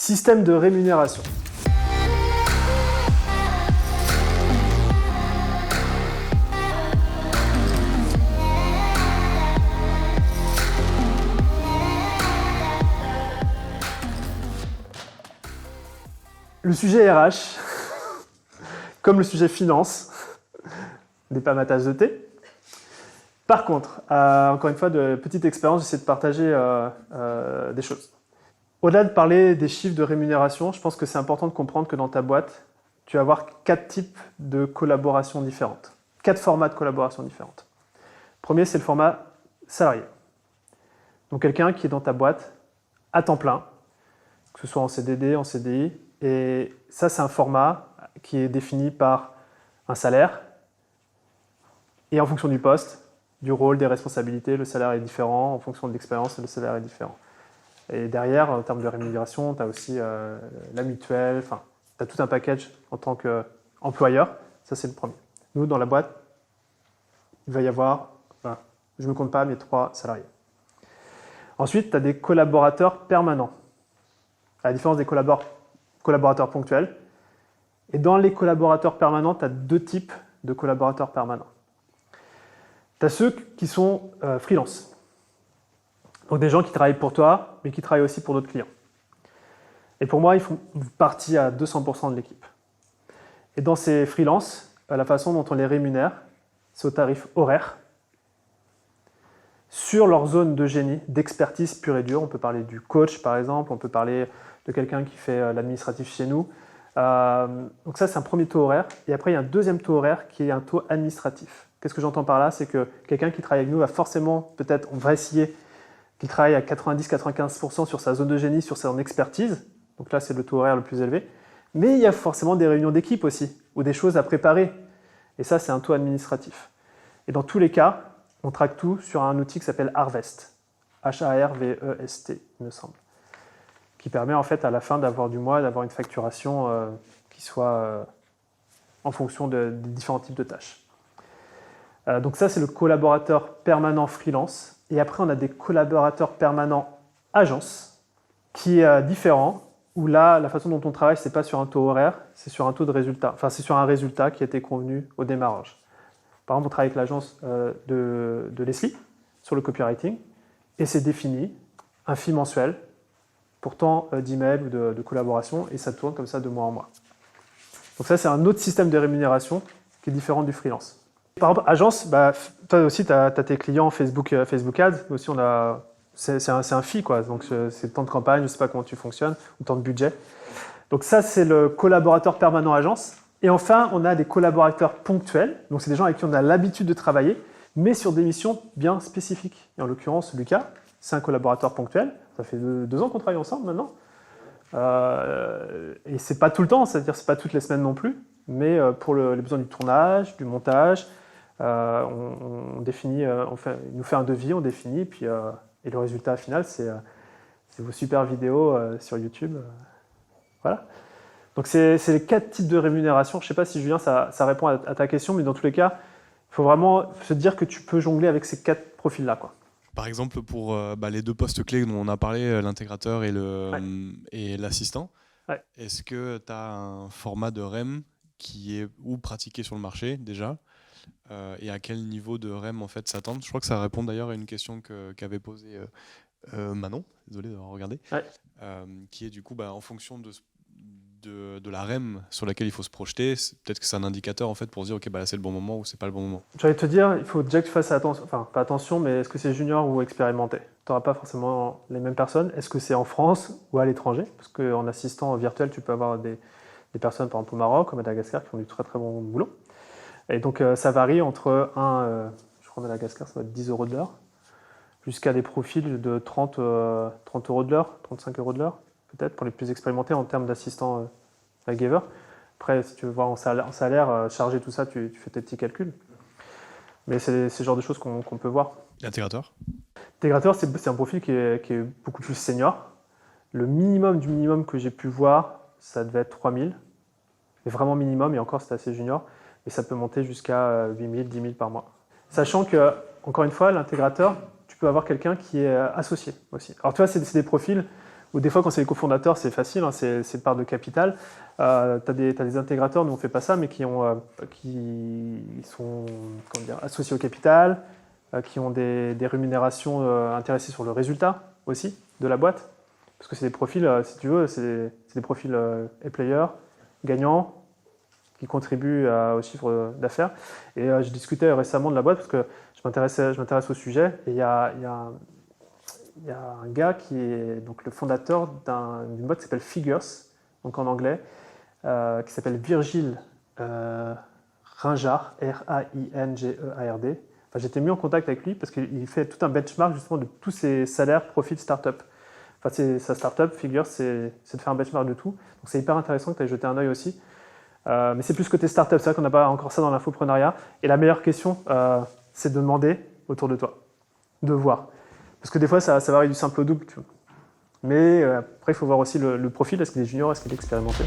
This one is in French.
Système de rémunération. Le sujet RH, comme le sujet finance, n'est pas ma tasse de thé. Par contre, encore une fois, de petite expérience, j'essaie de partager des choses. Au-delà de parler des chiffres de rémunération, je pense que c'est important de comprendre que dans ta boîte, tu vas avoir 4 types de collaborations différentes. 4 formats de collaboration différentes. Premier, c'est le format salarié. Donc quelqu'un qui est dans ta boîte à temps plein, que ce soit en CDD, en CDI, et ça, c'est un format qui est défini par un salaire, et en fonction du poste, du rôle, des responsabilités, le salaire est différent, en fonction de l'expérience, le salaire est différent. Et derrière, en termes de rémunération, tu as aussi la mutuelle, enfin, tu as tout un package en tant qu'employeur, ça c'est le premier. Nous, dans la boîte, il va y avoir, enfin, je ne me compte pas, mais 3 salariés. Ensuite, tu as des collaborateurs permanents, à la différence des collaborateurs ponctuels. Et dans les collaborateurs permanents, tu as 2 types de collaborateurs permanents. Tu as ceux qui sont freelance. Donc des gens qui travaillent pour toi, mais qui travaillent aussi pour d'autres clients. Et pour moi, ils font partie à 200% de l'équipe. Et dans ces freelances, la façon dont on les rémunère, c'est au tarif horaire, sur leur zone de génie, d'expertise pure et dure. On peut parler du coach, par exemple, on peut parler de quelqu'un qui fait l'administratif chez nous. Donc ça, c'est un premier taux horaire. Et après, il y a un deuxième taux horaire qui est un taux administratif. Qu'est-ce que j'entends par là? C'est que quelqu'un qui travaille avec nous va forcément, peut-être, on va essayer qu'il travaille à 90-95% sur sa zone de génie, sur son expertise. Donc là, c'est le taux horaire le plus élevé. Mais il y a forcément des réunions d'équipe aussi, ou des choses à préparer. Et ça, c'est un taux administratif. Et dans tous les cas, on traque tout sur un outil qui s'appelle Harvest. H-A-R-V-E-S-T, il me semble. Qui permet en fait à la fin d'avoir du mois, d'avoir une facturation qui soit en fonction des différents types de tâches. Donc ça, c'est le collaborateur permanent freelance. Et après, on a des collaborateurs permanents agence, qui est différent, où là, la façon dont on travaille, ce n'est pas sur un taux horaire, c'est sur un taux de résultat. Enfin, c'est sur un résultat qui a été convenu au démarrage. Par exemple, on travaille avec l'agence de Leslie, sur le copywriting, et c'est défini, un fee mensuel, pour tant d'emails ou de collaboration, et ça tourne comme ça de mois en mois. Donc ça, c'est un autre système de rémunération qui est différent du freelance. Par exemple, agence, toi aussi, tu as tes clients Facebook Ads. Nous aussi, c'est un fee, quoi. Donc, c'est tant de campagne, je ne sais pas comment tu fonctionnes, ou tant de budget. Donc ça, c'est le collaborateur permanent agence. Et enfin, on a des collaborateurs ponctuels. Donc, c'est des gens avec qui on a l'habitude de travailler, mais sur des missions bien spécifiques. Et en l'occurrence, Lucas, c'est un collaborateur ponctuel. Ça fait 2 ans qu'on travaille ensemble maintenant. Et c'est pas tout le temps, c'est-à-dire c'est pas toutes les semaines non plus, mais pour les besoins du tournage, du montage, on définit, il nous fait un devis, on définit, et le résultat final, c'est vos super vidéos sur YouTube. Voilà. Donc c'est les 4 types de rémunération. Je ne sais pas si Julien, ça répond à ta question, mais dans tous les cas, il faut vraiment se dire que tu peux jongler avec ces 4 profils-là, quoi. Par exemple, pour les 2 postes clés dont on a parlé, l'intégrateur et l'assistant, Ouais. Est-ce que tu as un format de REM qui est pratiqué sur le marché déjà et à quel niveau de REM en fait s'attendre? Je crois que ça répond d'ailleurs à une question qu'avait posée Manon, désolé d'avoir regardé, Ouais. qui est du coup en fonction de la REM sur laquelle il faut se projeter, peut-être que c'est un indicateur en fait pour se dire ok là c'est le bon moment ou c'est pas le bon moment. J'allais te dire, il faut déjà que tu fasses attention, enfin pas attention, mais est-ce que c'est junior ou expérimenté? Tu n'auras pas forcément les mêmes personnes. Est-ce que c'est en France ou à l'étranger? Parce qu'en assistant virtuel, tu peux avoir des personnes par exemple au Maroc, au Madagascar, qui font du très très bon boulot. Et donc ça varie entre je crois Madagascar, ça va être 10 € de l'heure, jusqu'à des profils de 30 € de l'heure, 35 € de l'heure, peut-être pour les plus expérimentés en termes d'assistants giver. Après, si tu veux voir en salaire charger tout ça, tu fais tes petits calculs. Mais c'est ce genre de choses qu'on peut voir. L'intégrateur? L'intégrateur, c'est un profil qui est beaucoup plus senior. Le minimum du minimum que j'ai pu voir, ça devait être 3000. Mais vraiment minimum, et encore, c'est assez junior. Et ça peut monter jusqu'à 8000, 10 000 par mois. Sachant que, encore une fois, l'intégrateur, tu peux avoir quelqu'un qui est associé aussi. Alors tu vois, c'est des profils Ou des fois, quand c'est les cofondateurs, c'est facile, hein, c'est une part de capital. Tu as des intégrateurs, nous on ne fait pas ça, mais qui sont comment dire, associés au capital, qui ont des rémunérations intéressées sur le résultat aussi de la boîte. Parce que c'est des profils, si tu veux, c'est des profils e-player, gagnants, qui contribuent au chiffre d'affaires. Et je discutais récemment de la boîte parce que je m'intéresse au sujet. Et il y a un gars qui est donc le fondateur d'une boîte qui s'appelle Figures, donc en anglais, qui s'appelle Virgile Ringard, Ringerd. Enfin, j'étais mis en contact avec lui parce qu'il fait tout un benchmark justement de tous ses salaires profils startup. Enfin, sa startup, Figures, c'est de faire un benchmark de tout. Donc c'est hyper intéressant que tu aies jeté un œil aussi. Mais c'est plus côté startup, c'est vrai qu'on n'a pas encore ça dans l'infoprenariat. Et la meilleure question, c'est de demander autour de toi, de voir. Parce que des fois, ça varie du simple au double. Tu vois. Mais après, il faut voir aussi le profil. Est-ce qu'il est junior, est-ce qu'il est expérimenté?